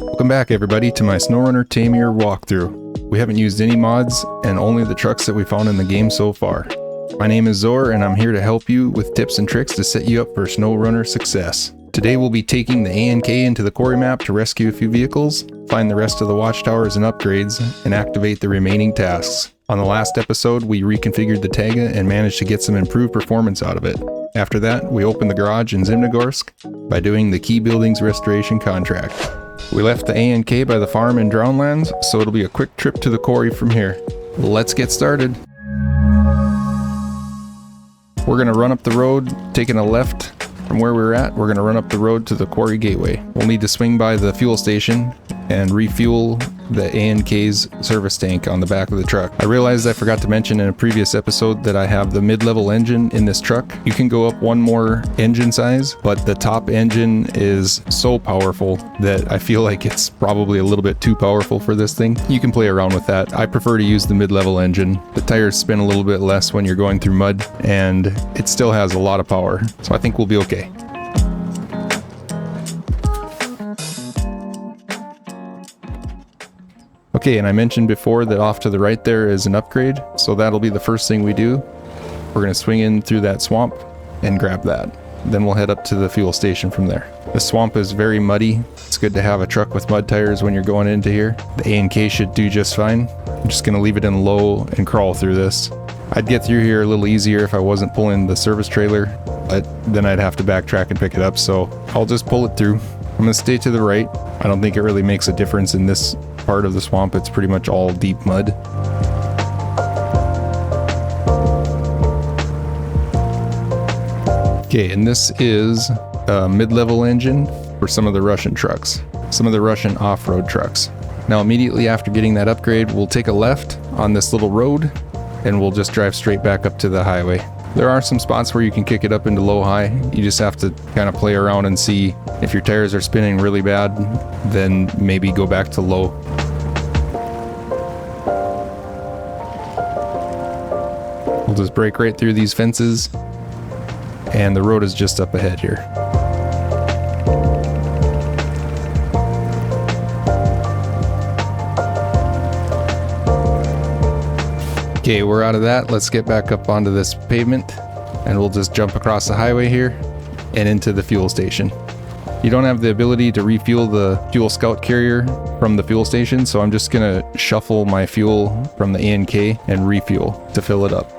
Welcome back everybody to my SnowRunner Taymyr walkthrough. We haven't used any mods and only the trucks that we found in the game so far. My name is Zor and I'm here to help you with tips and tricks to set you up for SnowRunner success. Today we'll be taking the ANK into the Quarry map to rescue a few vehicles, find the rest of the watchtowers and upgrades, and activate the remaining tasks. On the last episode we reconfigured the Taiga and managed to get some improved performance out of it. After that we opened the garage in Zimnogorsk by doing the key buildings restoration contract. We left the ANK by the farm in Drownlands, so it'll be a quick trip to the quarry from here. Let's get started. We're going to run up the road, taking a left from where we're at. We're going to run up the road to the quarry gateway. We'll need to swing by the fuel station and refuel the ANK's service tank on the back of the truck. I realized I forgot to mention in a previous episode that I have the mid-level engine in this truck. You can go up one more engine size, but the top engine is so powerful that I feel like it's probably a little bit too powerful for this thing. You can play around with that. I prefer to use the mid-level engine. The tires spin a little bit less when you're going through mud, and it still has a lot of power, so I think we'll be okay. Okay, and I mentioned before that off to the right there is an upgrade, so that'll be the first thing we do. We're going to swing in through that swamp and grab that. Then we'll head up to the fuel station from there. The swamp is very muddy. It's good to have a truck with mud tires when you're going into here. The ANK should do just fine. I'm just going to leave it in low and crawl through this. I'd get through here a little easier if I wasn't pulling the service trailer, but then I'd have to backtrack and pick it up, so I'll just pull it through. I'm going to stay to the right. I don't think it really makes a difference in this part of the swamp. It's pretty much all deep mud. Okay, and this is a mid-level engine for some of the Russian trucks, some of the Russian off-road trucks. Now immediately after getting that upgrade, we'll take a left on this little road and we'll just drive straight back up to the highway. There are some spots where you can kick it up into low-high. You just have to kind of play around and see if your tires are spinning really bad, then maybe go back to low. We'll just break right through these fences, and the road is just up ahead here. Okay, we're out of that. Let's get back up onto this pavement and we'll just jump across the highway here and into the fuel station. You don't have the ability to refuel the fuel scout carrier from the fuel station, so I'm just gonna shuffle my fuel from the ANK and refuel to fill it up.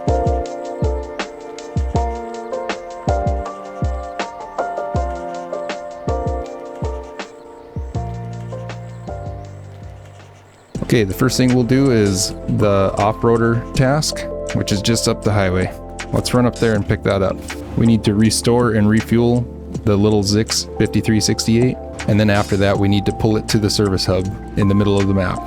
Okay, the first thing we'll do is the off-roader task, which is just up the highway. Let's run up there and pick that up. We need to restore and refuel the little Zix 5368, and then after that we need to pull it to the service hub in the middle of the map.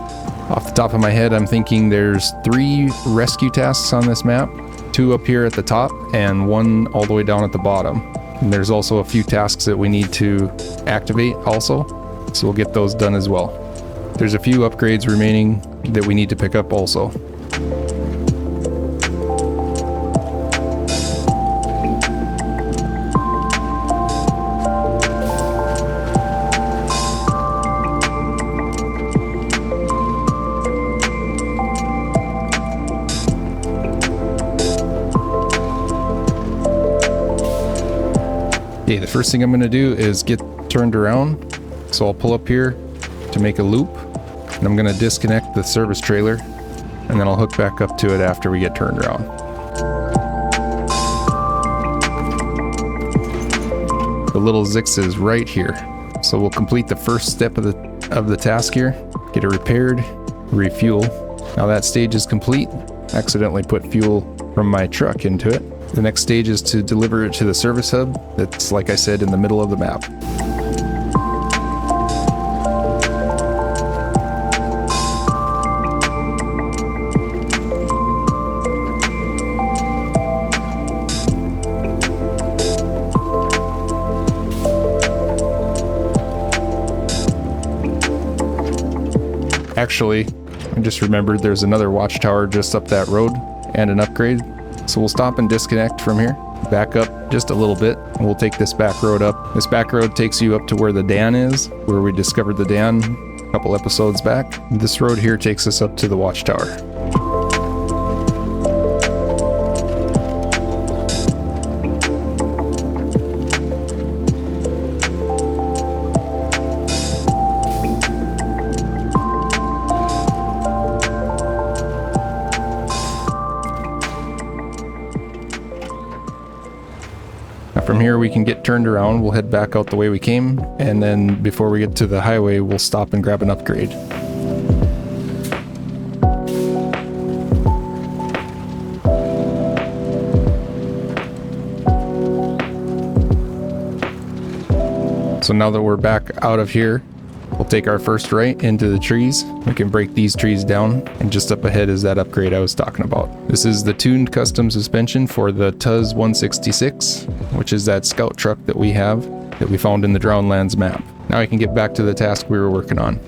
Off the top of my head, I'm thinking there's 3 rescue tasks on this map, 2 up here at the top and 1 all the way down at the bottom. And there's also a few tasks that we need to activate also, so we'll get those done as well. There's a few upgrades remaining that we need to pick up also. Okay, the first thing I'm going to do is get turned around. So I'll pull up here to make a loop, and I'm going to disconnect the service trailer, and then I'll hook back up to it after we get turned around. The little Zix is right here, so we'll complete the first step of the task here, get it repaired, refuel. Now that stage is complete. I accidentally put fuel from my truck into it. The next stage is to deliver it to the service hub that's, like I said, in the middle of the map. Actually, I just remembered there's another watchtower just up that road and an upgrade. So we'll stop and disconnect from here. back up just a little bit. We'll take this back road up. This back road takes you up to where the Dan is, where we discovered the Dan a couple episodes back. This road here takes us up to the watchtower. From here we can get turned around, we'll head back out the way we came, and then before we get to the highway we'll stop and grab an upgrade. So now that we're back out of here, we'll take our first right into the trees. We can break these trees down, and just up ahead is that upgrade I was talking about. This is the tuned custom suspension for the TUZ 166, which is that scout truck that we have, that we found in the Drownlands map. Now I can get back to the task we were working on.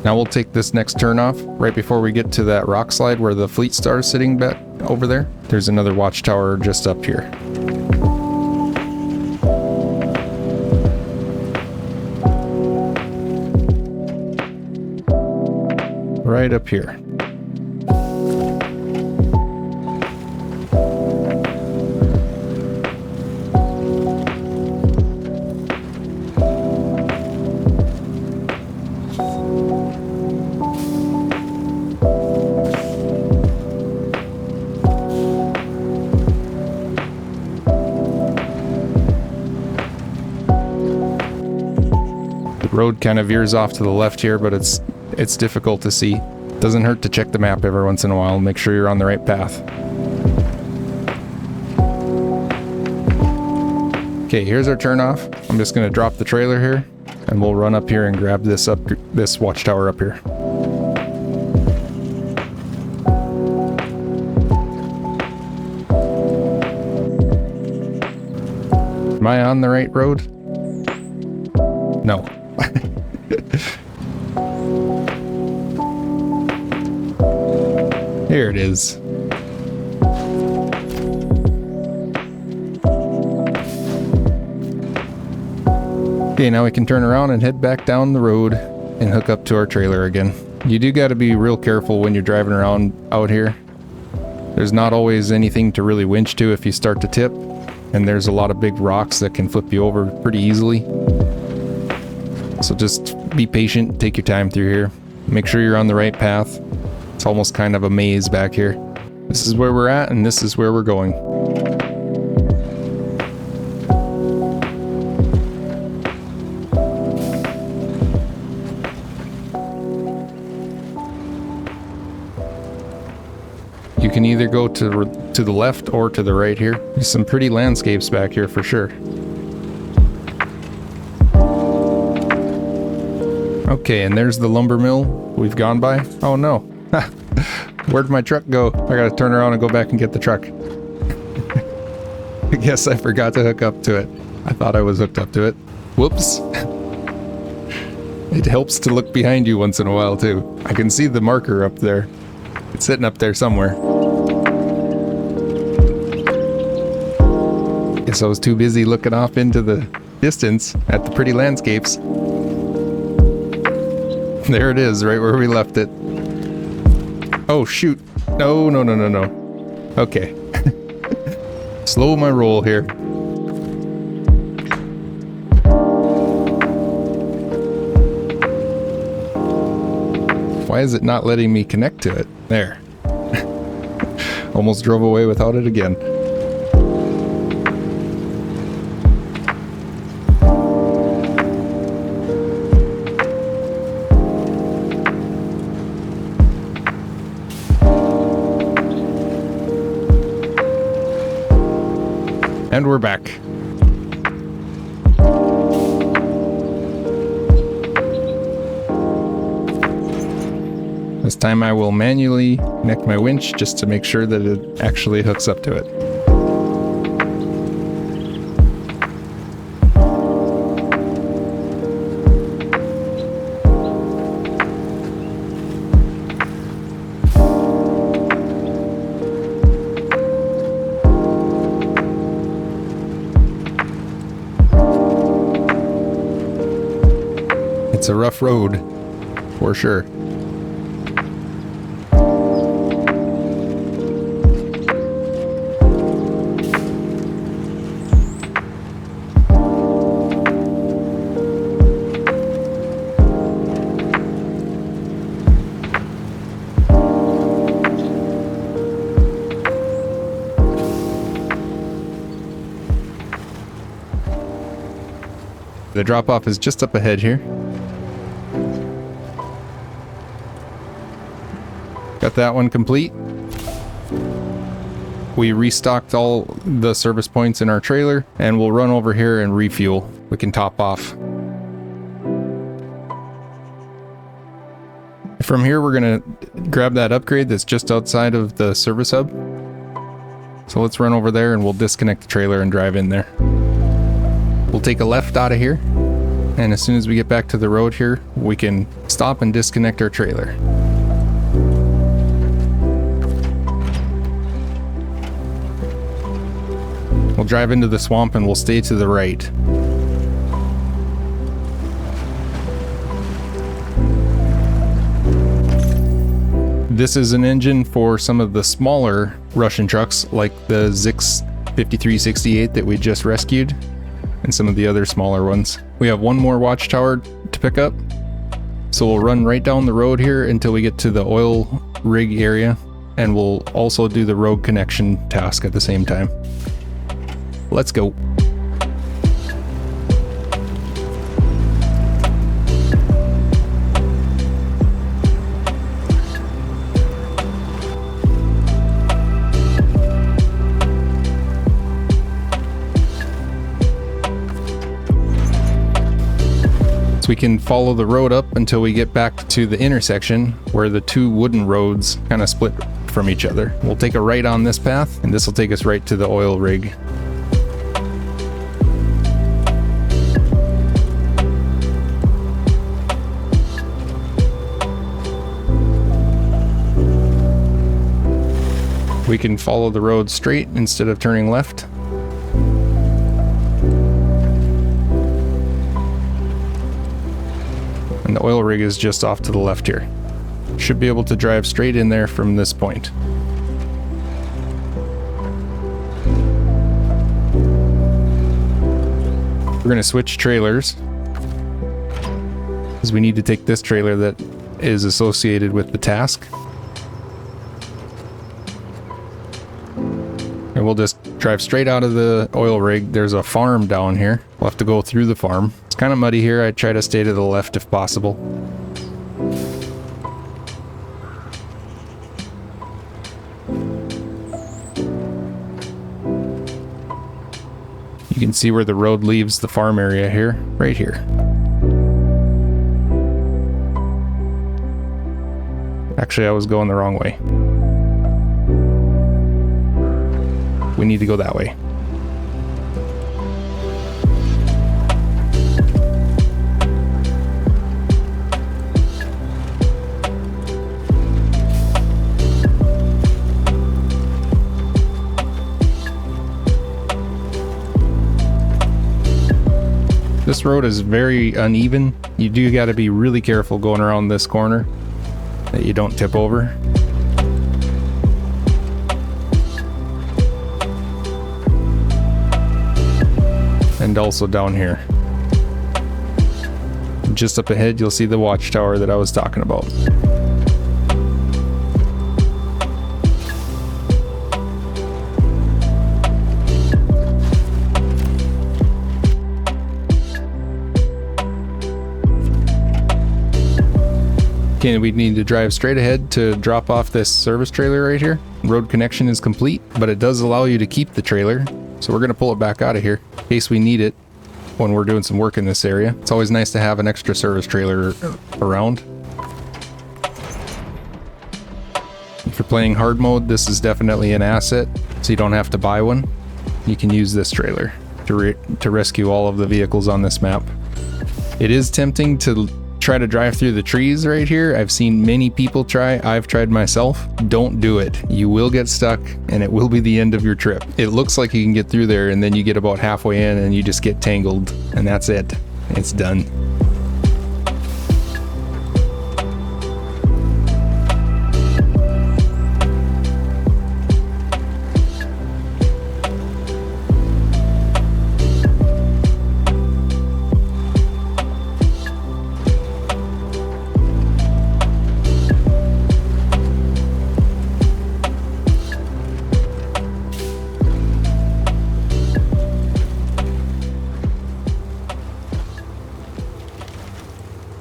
Now we'll take this next turn off right before we get to that rock slide where the fleet star is sitting back over there. There's another watchtower just up here. Right up here. Road kind of veers off to the left here, but it's difficult to see. Doesn't hurt to check the map every once in a while and make sure you're on the right path. Okay, here's our turn off. I'm just going to drop the trailer here and we'll run up here and grab this watchtower up here. Am I on the right road? No. Here it is. Okay, now we can turn around and head back down the road and hook up to our trailer again. You do got to be real careful when you're driving around out here. There's not always anything to really winch to if you start to tip, and there's a lot of big rocks that can flip you over pretty easily. So just be patient, take your time through here. Make sure you're on the right path. It's almost kind of a maze back here. This is where we're at, and this is where we're going. You can either go to the left or to the right here. There's some pretty landscapes back here for sure. Okay, and there's the lumber mill we've gone by. Oh no. Where'd my truck go? I gotta turn around and go back and get the truck. I guess I forgot to hook up to it. I thought I was hooked up to it. Whoops. It helps to look behind you once in a while too. I can see the marker up there. It's sitting up there somewhere. Guess I was too busy looking off into the distance at the pretty landscapes. There it is, right where we left it. Oh shoot. No. Okay. Slow my roll here. Why is it not letting me connect to it? There. Almost drove away without it again. And we're back. This time I will manually connect my winch just to make sure that it actually hooks up to it. It's a rough road, for sure. The drop-off is just up ahead here. Got that one complete. We restocked all the service points in our trailer, and we'll run over here and refuel. We can top off. From here, we're gonna grab that upgrade that's just outside of the service hub. So let's run over there and we'll disconnect the trailer and drive in there. We'll take a left out of here, and as soon as we get back to the road here, we can stop and disconnect our trailer. We'll drive into the swamp and we'll stay to the right. This is an engine for some of the smaller Russian trucks like the Zix 5368 that we just rescued, and some of the other smaller ones. We have one more watchtower to pick up, so we'll run right down the road here until we get to the oil rig area, and we'll also do the road connection task at the same time. Let's go. So we can follow the road up until we get back to the intersection where the two wooden roads kind of split from each other. We'll take a right on this path, and this will take us right to the oil rig. We can follow the road straight instead of turning left. And the oil rig is just off to the left here. Should be able to drive straight in there from this point. We're going to switch trailers, because we need to take this trailer that is associated with the task. And we'll just drive straight out of the oil rig. There's a farm down here. We'll have to go through the farm. It's kind of muddy here. I try to stay to the left if possible. You can see where the road leaves the farm area here, right here. Actually, I was going the wrong way. We need to go that way. This road is very uneven. You do got to be really careful going around this corner that you don't tip over. And also down here. Just up ahead, you'll see the watchtower that I was talking about. Okay, we need to drive straight ahead to drop off this service trailer right here. Road connection is complete, but it does allow you to keep the trailer. So we're going to pull it back out of here in case we need it when we're doing some work in this area. It's always nice to have an extra service trailer around. playing hard mode, this is definitely an asset, so you don't have to buy one. You can use this trailer to rescue all of the vehicles on this map. It is tempting to try to drive through the trees right here. I've seen many people try. I've tried myself. Don't do it. You will get stuck and it will be the end of your trip. It looks like you can get through there and then you get about halfway in and you just get tangled and that's it. It's done.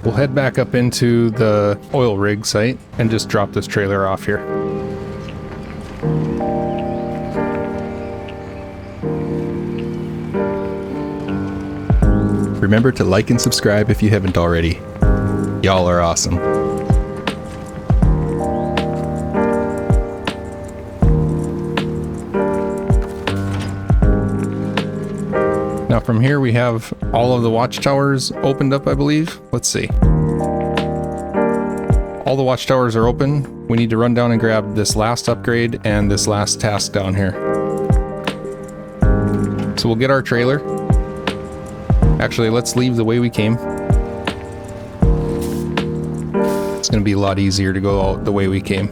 We'll head back up into the oil rig site and just drop this trailer off here. Remember to like and subscribe if you haven't already. Y'all are awesome. Now from here we have all of the watchtowers opened up, I believe. Let's see. All the watchtowers are open. We need to run down and grab this last upgrade and this last task down here. So we'll get our trailer. Actually, let's leave the way we came. It's going to be a lot easier to go out the way we came.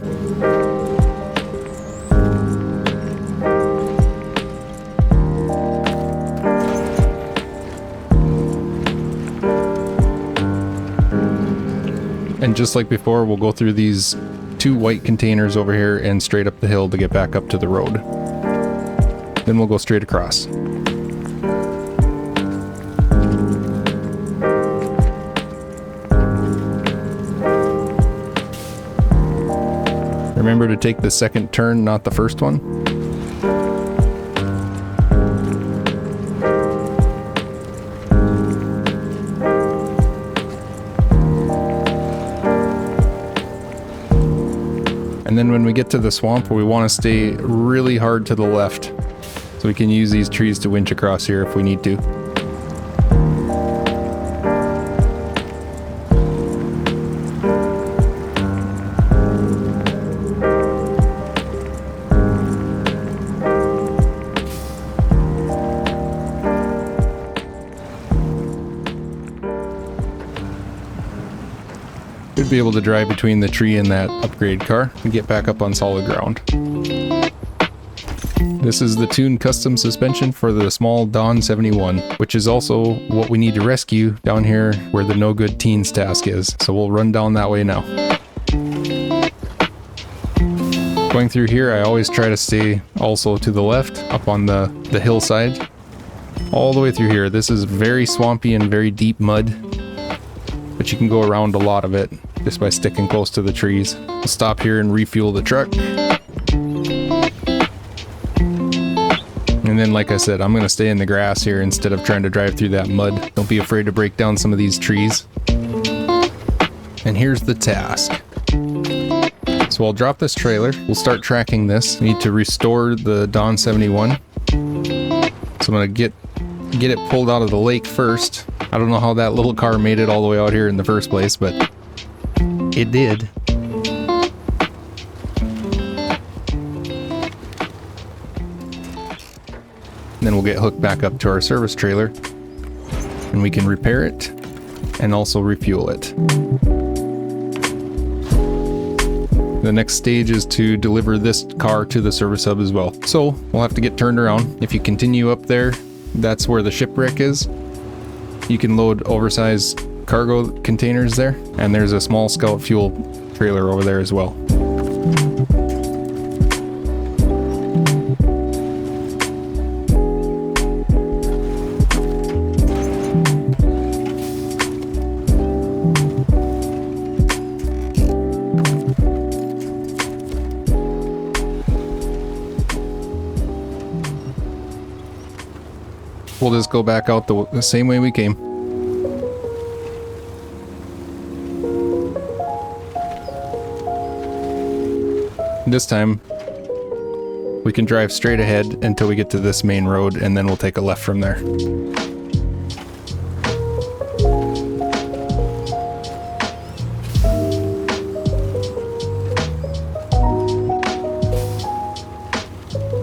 And just like before, we'll go through these 2 white containers over here and straight up the hill to get back up to the road. Then we'll go straight across. Remember to take the second turn, not the first one. And then when we get to the swamp, we want to stay really hard to the left so we can use these trees to winch across here if we need to. Should be able to drive between the tree and that upgrade car and get back up on solid ground. This is the tuned custom suspension for the small Dawn 71, which is also what we need to rescue down here where the no good teens task is. So we'll run down that way now. Going through here, I always try to stay also to the left up on the hillside. All the way through here. This is very swampy and very deep mud, but you can go around a lot of it just by sticking close to the trees. We'll stop here and refuel the truck. And then, like I said, I'm going to stay in the grass here instead of trying to drive through that mud. Don't be afraid to break down some of these trees. And here's the task. So I'll drop this trailer. We'll start tracking this. We need to restore the Dawn 71. So I'm going to get it pulled out of the lake first. I don't know how that little car made it all the way out here in the first place, but it did. And then we'll get hooked back up to our service trailer and we can repair it and also refuel it. The next stage is to deliver this car to the service hub as well. So we'll have to get turned around. If you continue up there, that's where the shipwreck is. You can load oversized cargo containers there, and there's a small scout fuel trailer over there as well. We'll just go back out the same way we came. This time, we can drive straight ahead until we get to this main road, and then we'll take a left from there.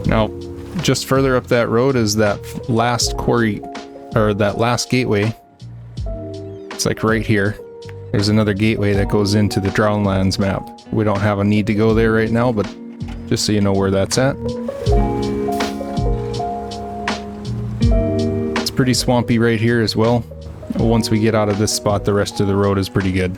Now, just further up that road is that last quarry, or that last gateway. It's like right here. There's another gateway that goes into the Drownlands map. We don't have a need to go there right now, but just so you know where that's at. It's pretty swampy right here as well. Once we get out of this spot, the rest of the road is pretty good.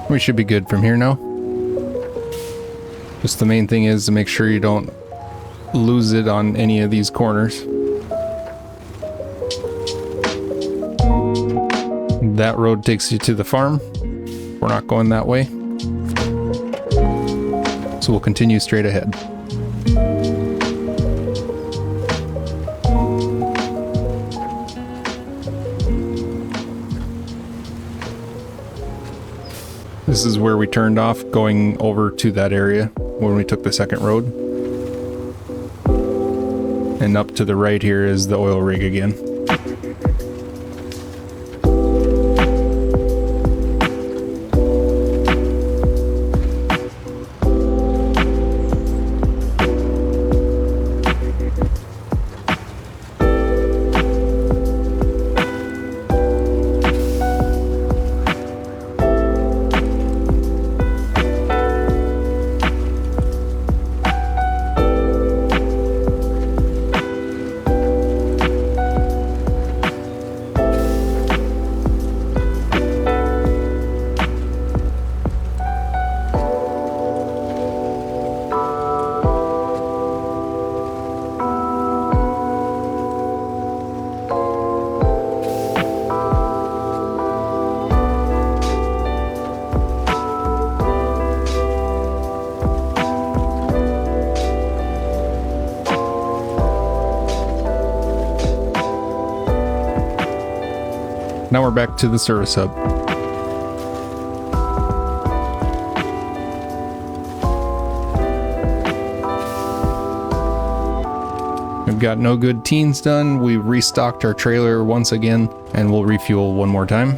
We should be good from here now. Just the main thing is to make sure you don't lose it on any of these corners. That road takes you to the farm. We're not going that way. So we'll continue straight ahead. This is where we turned off going over to that area when we took the second road. And up to the right here is the oil rig again. Now we're back to the service hub. We've got no good teens done. We've restocked our trailer once again, and we'll refuel one more time.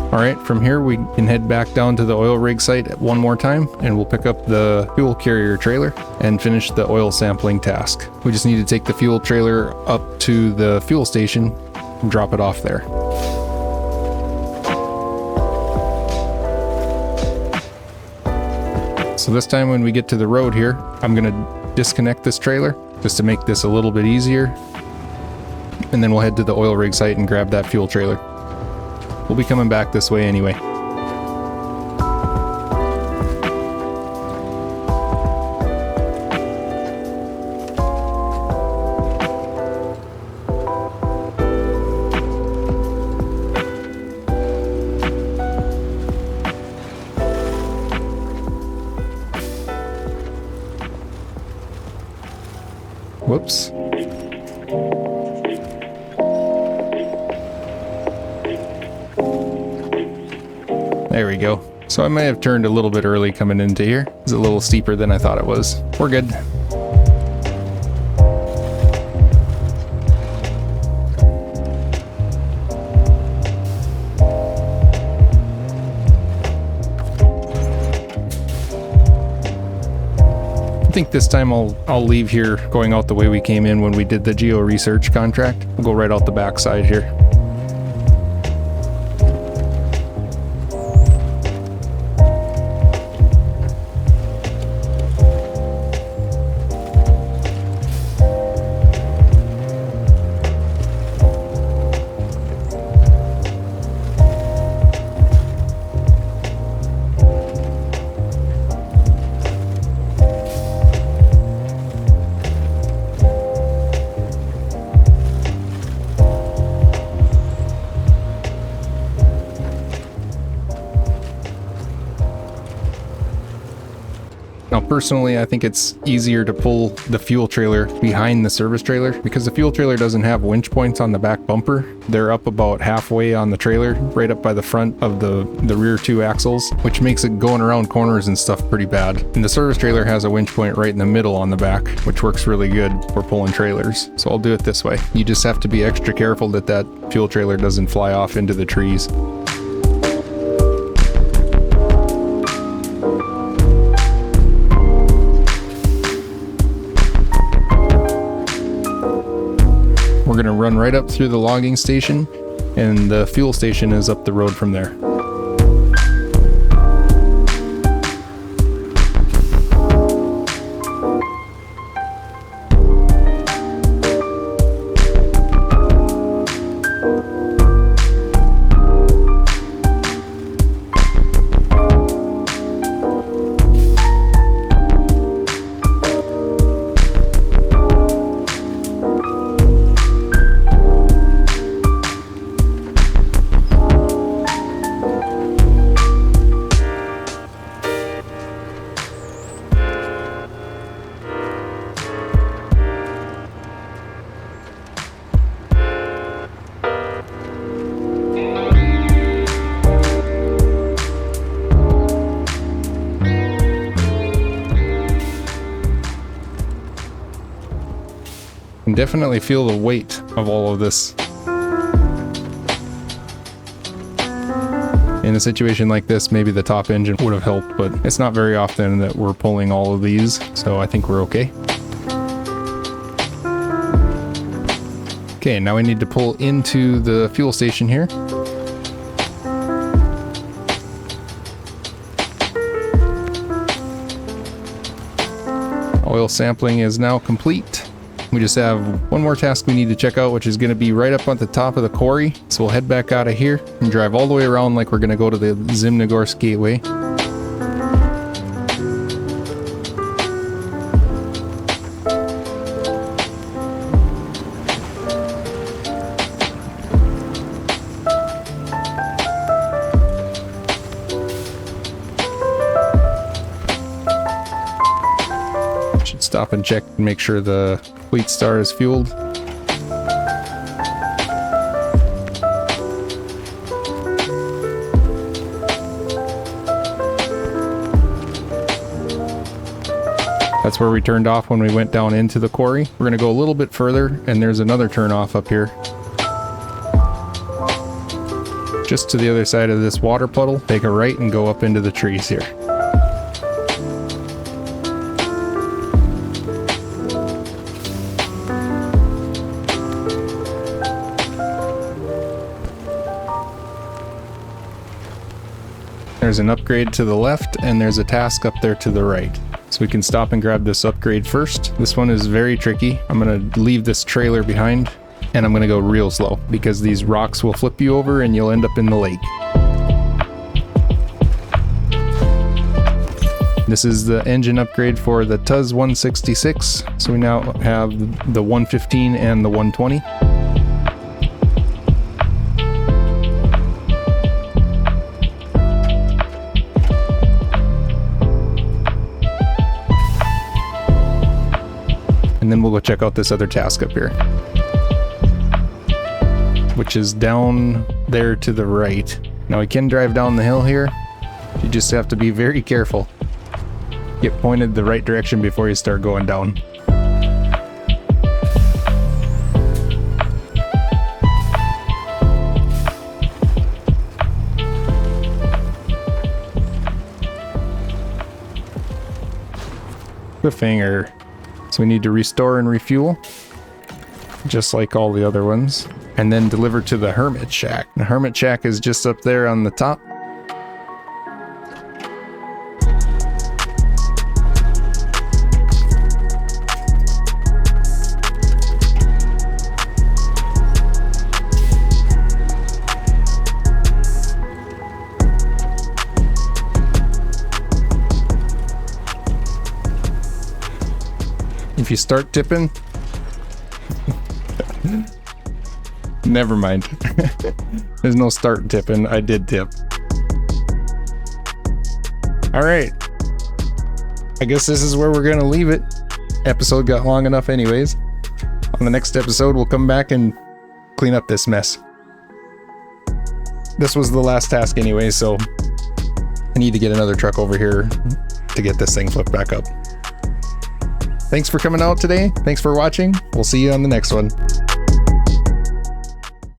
Alright, from here we can head back down to the oil rig site one more time, and we'll pick up the fuel carrier trailer and finish the oil sampling task. We just need to take the fuel trailer up to the fuel station and drop it off there. So this time when we get to the road here, I'm going to disconnect this trailer just to make this a little bit easier. And then we'll head to the oil rig site and grab that fuel trailer. We'll be coming back this way anyway. Whoops. There we go. So I may have turned a little bit early coming into here. It's a little steeper than I thought it was. We're good. I think this time I'll leave here going out the way we came in when we did the geo research contract. We'll go right out the back side here. Personally, I think it's easier to pull the fuel trailer behind the service trailer because the fuel trailer doesn't have winch points on the back bumper. They're up about halfway on the trailer, right up by the front of the rear two axles, which makes it going around corners and stuff pretty bad. And the service trailer has a winch point right in the middle on the back, which works really good for pulling trailers. So I'll do it this way. You just have to be extra careful that that fuel trailer doesn't fly off into the trees. We're gonna run right up through the logging station, and the fuel station is up the road from there. Can definitely feel the weight of all of this. In a situation like this, maybe the top engine would have helped, but it's not very often that we're pulling all of these, so I think we're okay. Okay, now we need to pull into the fuel station here. Oil sampling is now complete. We just have one more task we need to check out, which is going to be right up at the top of the quarry. So we'll head back out of here and drive all the way around like we're going to go to the Zimnegorsk Gateway. Should stop and check and make sure the Fleet Star is fueled. That's where we turned off when we went down into the quarry. We're gonna go a little bit further and there's another turn off up here. Just to the other side of this water puddle, take a right and go up into the trees here. There's an upgrade to the left and there's a task up there to the right. So we can stop and grab this upgrade first. This one is very tricky. I'm gonna leave this trailer behind and I'm gonna go real slow because these rocks will flip you over and you'll end up in the lake. This is the engine upgrade for the TUZ 166. So we now have the 115 and the 120. And then we'll go check out this other task up here, which is down there to the right. Now we can drive down the hill here. You just have to be very careful. Get pointed the right direction before you start going down. Cliffhanger. So we need to restore and refuel, just like all the other ones, and then deliver to the Hermit Shack. The Hermit Shack is just up there on the top. If you start tipping, never mind. There's no start tipping. I did tip. All right. I guess this is where we're going to leave it. Episode got long enough anyways. On the next episode, we'll come back and clean up this mess. This was the last task anyway, so I need to get another truck over here to get this thing flipped back up. Thanks for coming out today. Thanks for watching. We'll see you on the next one.